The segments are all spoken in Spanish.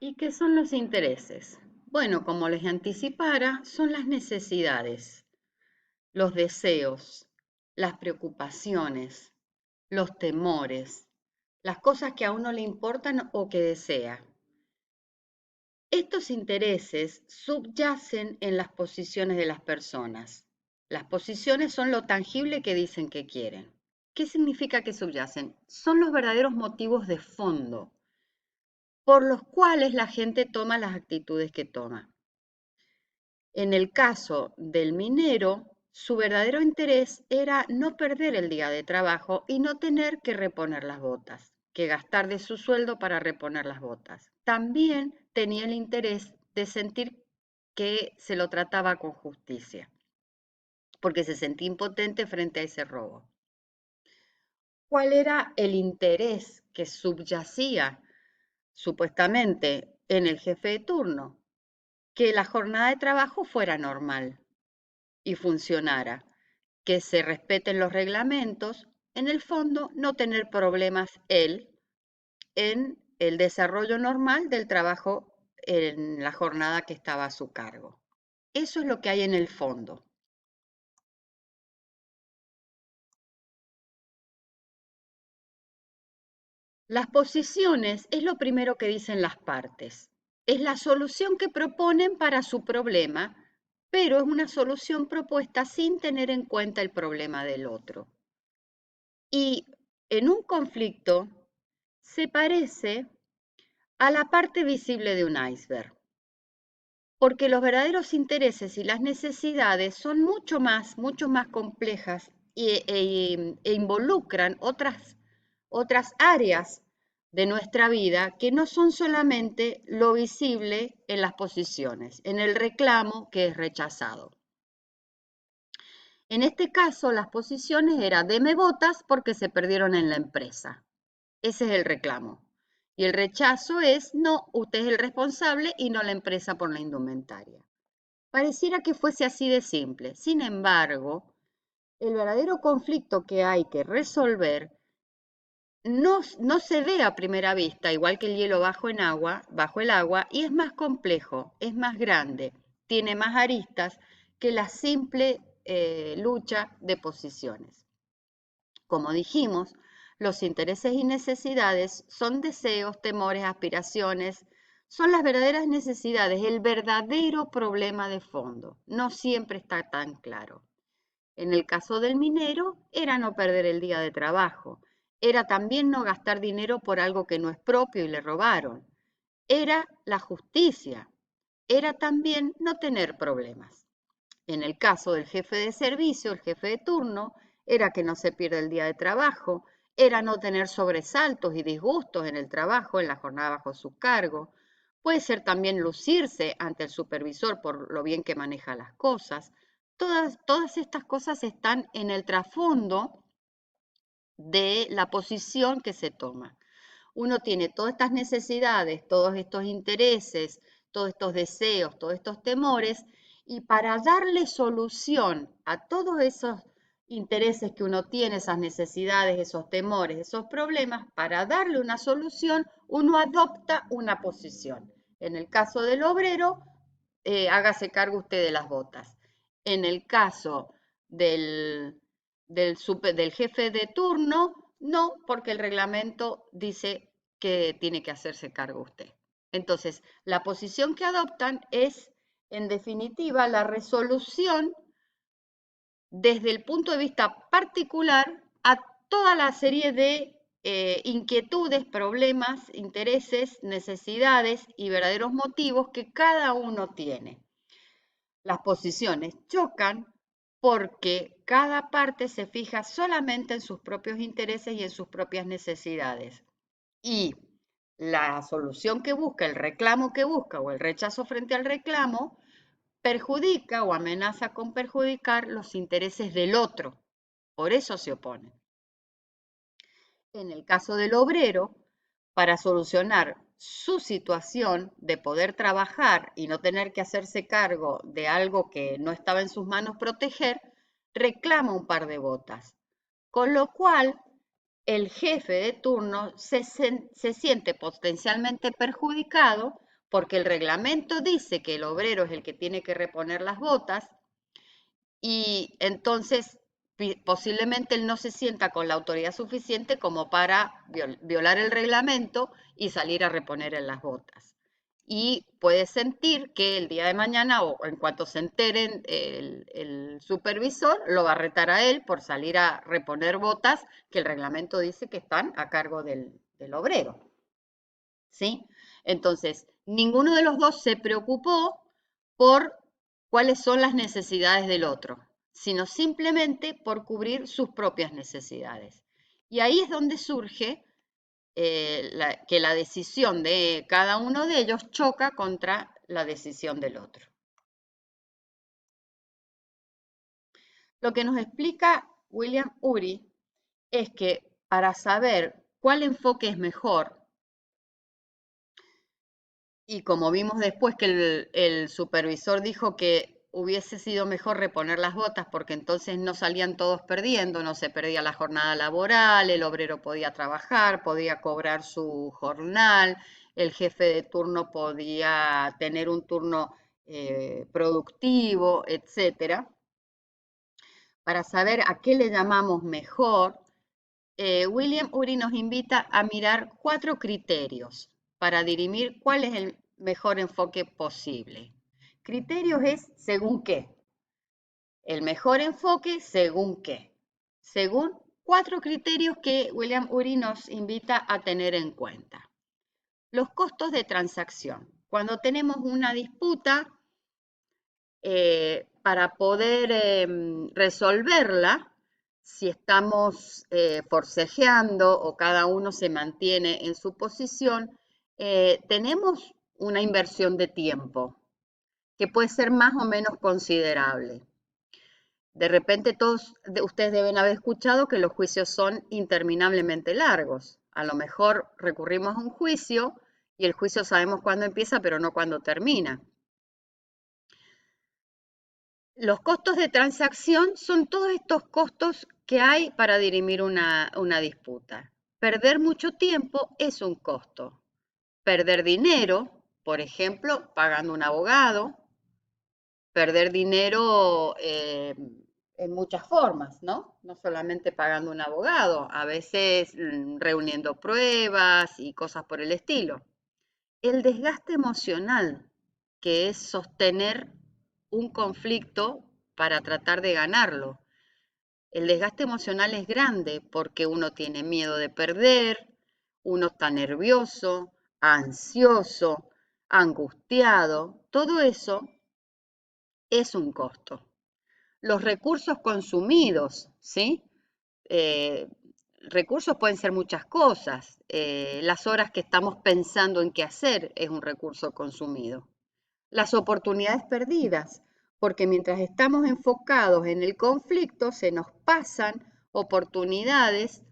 ¿Y qué son los intereses? Bueno, como les anticipara, son las necesidades, los deseos, las preocupaciones, los temores, las cosas que a uno le importan o que desea. Estos intereses subyacen en las posiciones de las personas. Las posiciones son lo tangible que dicen que quieren. ¿Qué significa que subyacen? Son los verdaderos motivos de fondo por los cuales la gente toma las actitudes que toma. En el caso del minero, su verdadero interés era no perder el día de trabajo y no tener que reponer las botas, que gastar de su sueldo para reponer las botas. También tenía el interés de sentir que se lo trataba con justicia, porque se sentía impotente frente a ese robo. ¿Cuál era el interés que subyacía supuestamente en el jefe de turno? Que la jornada de trabajo fuera normal y funcionara, que se respeten los reglamentos, en el fondo no tener problemas él en el desarrollo normal del trabajo en la jornada que estaba a su cargo. Eso es lo que hay en el fondo. Las posiciones es lo primero que dicen las partes. Es la solución que proponen para su problema, pero es una solución propuesta sin tener en cuenta el problema del otro. Y en un conflicto se parece a la parte visible de un iceberg, porque los verdaderos intereses y las necesidades son mucho más complejas e involucran otras áreas de nuestra vida que no son solamente lo visible en las posiciones, en el reclamo que es rechazado. En este caso, las posiciones eran deme botas porque se perdieron en la empresa. Ese es el reclamo. Y el rechazo es, no, usted es el responsable y no la empresa por la indumentaria. Pareciera que fuese así de simple. Sin embargo, el verdadero conflicto que hay que resolver no se ve a primera vista, igual que el hielo bajo el agua, y es más complejo, es más grande, tiene más aristas que la simple lucha de posiciones. Como dijimos, los intereses y necesidades son deseos, temores, aspiraciones, son las verdaderas necesidades, el verdadero problema de fondo. No siempre está tan claro. En el caso del minero, era no perder el día de trabajo, era también no gastar dinero por algo que no es propio y le robaron, era la justicia, era también no tener problemas. En el caso del jefe de servicio, el jefe de turno, era que no se pierda el día de trabajo, era no tener sobresaltos y disgustos en el trabajo, en la jornada bajo su cargo. Puede ser también lucirse ante el supervisor por lo bien que maneja las cosas. Todas estas cosas están en el trasfondo de la posición que se toma. Uno tiene todas estas necesidades, todos estos intereses, todos estos deseos, todos estos temores, y para darle solución a todos esos intereses que uno tiene, esas necesidades, esos temores, esos problemas, para darle una solución, uno adopta una posición. En el caso del obrero, hágase cargo usted de las botas. En el caso del jefe de turno, no, porque el reglamento dice que tiene que hacerse cargo usted. Entonces, la posición que adoptan es, en definitiva, la resolución desde el punto de vista particular a toda la serie de inquietudes, problemas, intereses, necesidades y verdaderos motivos que cada uno tiene. Las posiciones chocan porque cada parte se fija solamente en sus propios intereses y en sus propias necesidades. Y la solución que busca, el reclamo que busca o el rechazo frente al reclamo, perjudica o amenaza con perjudicar los intereses del otro. Por eso se oponen. En el caso del obrero, para solucionar su situación de poder trabajar y no tener que hacerse cargo de algo que no estaba en sus manos proteger, reclama un par de botas. Con lo cual, el jefe de turno se siente potencialmente perjudicado porque el reglamento dice que el obrero es el que tiene que reponer las botas y entonces posiblemente él no se sienta con la autoridad suficiente como para violar el reglamento y salir a reponer en las botas. Y puede sentir que el día de mañana o en cuanto se enteren el supervisor lo va a retar a él por salir a reponer botas que el reglamento dice que están a cargo del obrero. ¿Sí? Entonces, ninguno de los dos se preocupó por cuáles son las necesidades del otro, sino simplemente por cubrir sus propias necesidades. Y ahí es donde surge que la decisión de cada uno de ellos choca contra la decisión del otro. Lo que nos explica William Ury es que para saber cuál enfoque es mejor, y como vimos después que el supervisor dijo que hubiese sido mejor reponer las botas porque entonces no salían todos perdiendo, no se perdía la jornada laboral, el obrero podía trabajar, podía cobrar su jornal, el jefe de turno podía tener un turno productivo, etcétera. Para saber a qué le llamamos mejor, William Ury nos invita a mirar 4 criterios para dirimir cuál es el mejor enfoque posible. Criterios es según qué. El mejor enfoque según qué. Según 4 criterios que William Ury nos invita a tener en cuenta. Los costos de transacción. Cuando tenemos una disputa, para poder resolverla, si estamos forcejeando o cada uno se mantiene en su posición, tenemos una inversión de tiempo que puede ser más o menos considerable. De repente todos ustedes deben haber escuchado que los juicios son interminablemente largos. A lo mejor recurrimos a un juicio y el juicio sabemos cuándo empieza, pero no cuándo termina. Los costos de transacción son todos estos costos que hay para dirimir una disputa. Perder mucho tiempo es un costo. Perder dinero, por ejemplo, pagando un abogado. Perder dinero en muchas formas, ¿no? No solamente pagando un abogado, a veces reuniendo pruebas y cosas por el estilo. El desgaste emocional, que es sostener un conflicto para tratar de ganarlo. El desgaste emocional es grande porque uno tiene miedo de perder, uno está nervioso, ansioso, angustiado. Todo eso es un costo. Los recursos consumidos, ¿sí? Recursos pueden ser muchas cosas. Las horas que estamos pensando en qué hacer es un recurso consumido. Las oportunidades perdidas, porque mientras estamos enfocados en el conflicto, se nos pasan oportunidades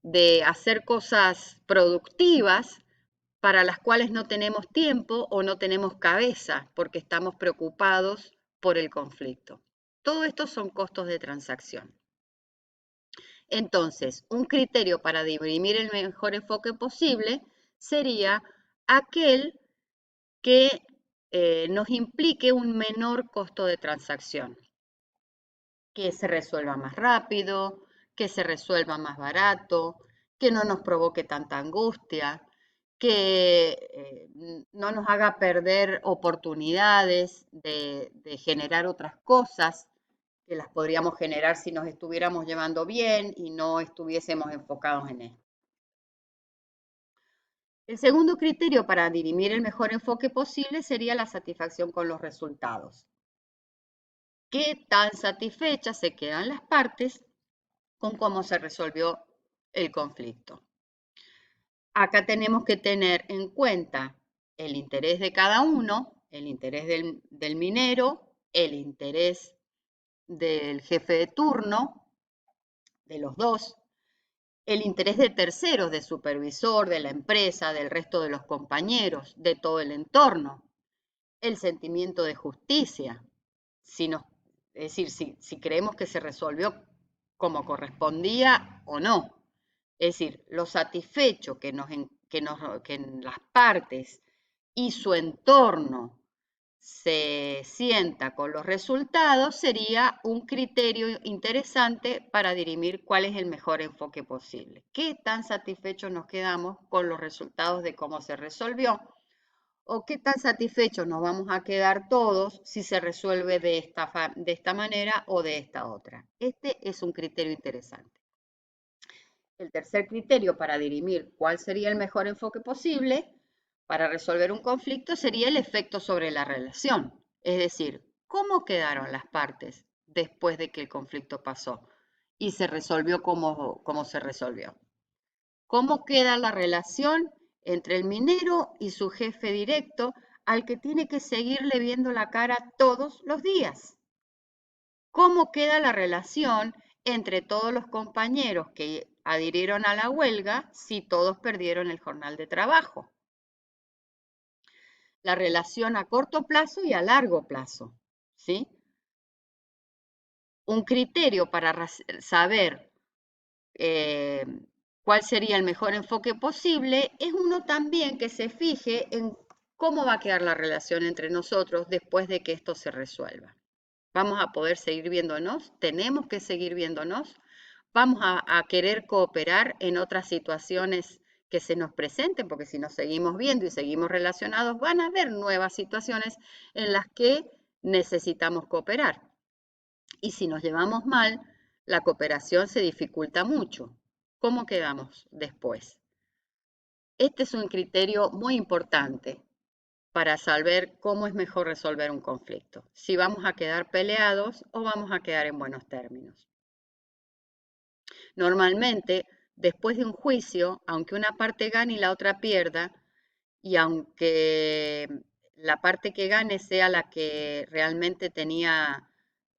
de hacer cosas productivas para las cuales no tenemos tiempo o no tenemos cabeza, porque estamos preocupados por el conflicto. Todo esto son costos de transacción. Entonces, un criterio para dirimir el mejor enfoque posible sería aquel que nos implique un menor costo de transacción, que se resuelva más rápido, que se resuelva más barato, que no nos provoque tanta angustia, que no nos haga perder oportunidades de generar otras cosas que las podríamos generar si nos estuviéramos llevando bien y no estuviésemos enfocados en esto. El segundo criterio para dirimir el mejor enfoque posible sería la satisfacción con los resultados. ¿Qué tan satisfechas se quedan las partes con cómo se resolvió el conflicto? Acá tenemos que tener en cuenta el interés de cada uno, el interés del minero, el interés del jefe de turno, de los dos, el interés de terceros, del supervisor, de la empresa, del resto de los compañeros, de todo el entorno, el sentimiento de justicia, es decir, si creemos que se resolvió como correspondía o no. Es decir, lo satisfecho que las partes y su entorno se sienta con los resultados, sería un criterio interesante para dirimir cuál es el mejor enfoque posible. ¿Qué tan satisfechos nos quedamos con los resultados de cómo se resolvió? ¿O qué tan satisfechos nos vamos a quedar todos si se resuelve de esta manera o de esta otra? Este es un criterio interesante. El tercer criterio para dirimir cuál sería el mejor enfoque posible para resolver un conflicto sería el efecto sobre la relación. Es decir, cómo quedaron las partes después de que el conflicto pasó y se resolvió como se resolvió. ¿Cómo queda la relación entre el minero y su jefe directo al que tiene que seguirle viendo la cara todos los días? ¿Cómo queda la relación entre todos los compañeros que adhirieron a la huelga si todos perdieron el jornal de trabajo? La relación a corto plazo y a largo plazo, ¿sí? Un criterio para saber cuál sería el mejor enfoque posible es uno también que se fije en cómo va a quedar la relación entre nosotros después de que esto se resuelva. ¿Vamos a poder seguir viéndonos? ¿Tenemos que seguir viéndonos? ¿Vamos a querer cooperar en otras situaciones que se nos presenten? Porque si nos seguimos viendo y seguimos relacionados, van a haber nuevas situaciones en las que necesitamos cooperar. Y si nos llevamos mal, la cooperación se dificulta mucho. ¿Cómo quedamos después? Este es un criterio muy importante para saber cómo es mejor resolver un conflicto, si vamos a quedar peleados o vamos a quedar en buenos términos. Normalmente, después de un juicio, aunque una parte gane y la otra pierda, y aunque la parte que gane sea la que realmente tenía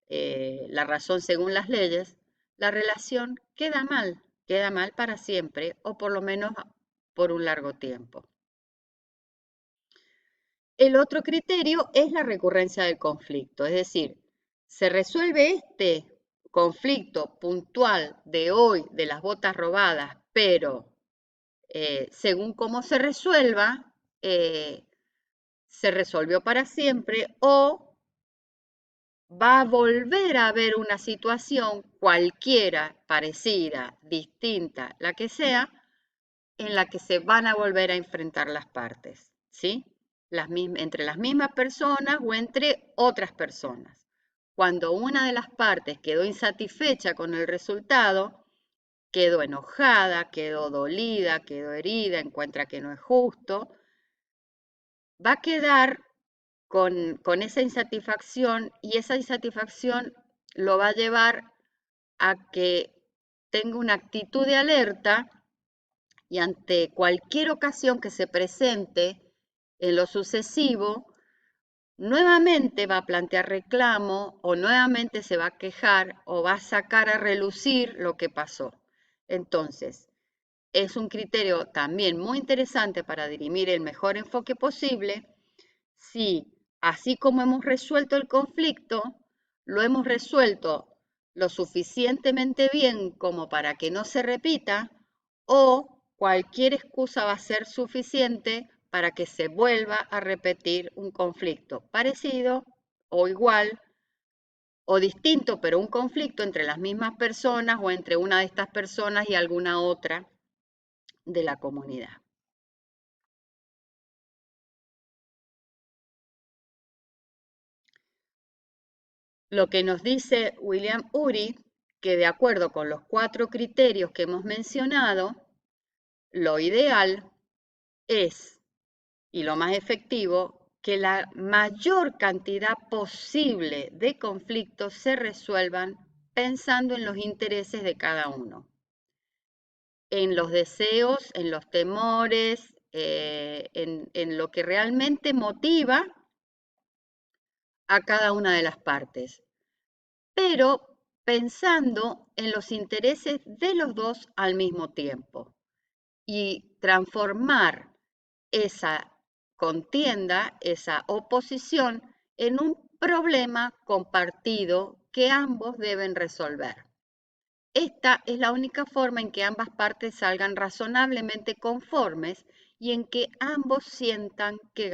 la razón según las leyes, la relación queda mal para siempre o por lo menos por un largo tiempo. El otro criterio es la recurrencia del conflicto, es decir, se resuelve este conflicto puntual de hoy de las botas robadas, pero según cómo se resuelva, se resolvió para siempre o va a volver a haber una situación cualquiera, parecida, distinta, la que sea, en la que se van a volver a enfrentar las partes, ¿sí? Entre las mismas personas o entre otras personas. Cuando una de las partes quedó insatisfecha con el resultado, quedó enojada, quedó dolida, quedó herida, encuentra que no es justo, va a quedar con esa insatisfacción y esa insatisfacción lo va a llevar a que tenga una actitud de alerta y ante cualquier ocasión que se presente en lo sucesivo, nuevamente va a plantear reclamo o nuevamente se va a quejar o va a sacar a relucir lo que pasó. Entonces, es un criterio también muy interesante para dirimir el mejor enfoque posible si, así como hemos resuelto el conflicto, lo hemos resuelto lo suficientemente bien como para que no se repita o cualquier excusa va a ser suficiente para que se vuelva a repetir un conflicto parecido o igual o distinto, pero un conflicto entre las mismas personas o entre una de estas personas y alguna otra de la comunidad. Lo que nos dice William Ury, que de acuerdo con los 4 criterios que hemos mencionado, lo ideal es, y lo más efectivo, que la mayor cantidad posible de conflictos se resuelvan pensando en los intereses de cada uno, en los deseos, en los temores, en lo que realmente motiva a cada una de las partes, pero pensando en los intereses de los dos al mismo tiempo y transformar esa contienda, esa oposición, en un problema compartido que ambos deben resolver. Esta es la única forma en que ambas partes salgan razonablemente conformes y en que ambos sientan que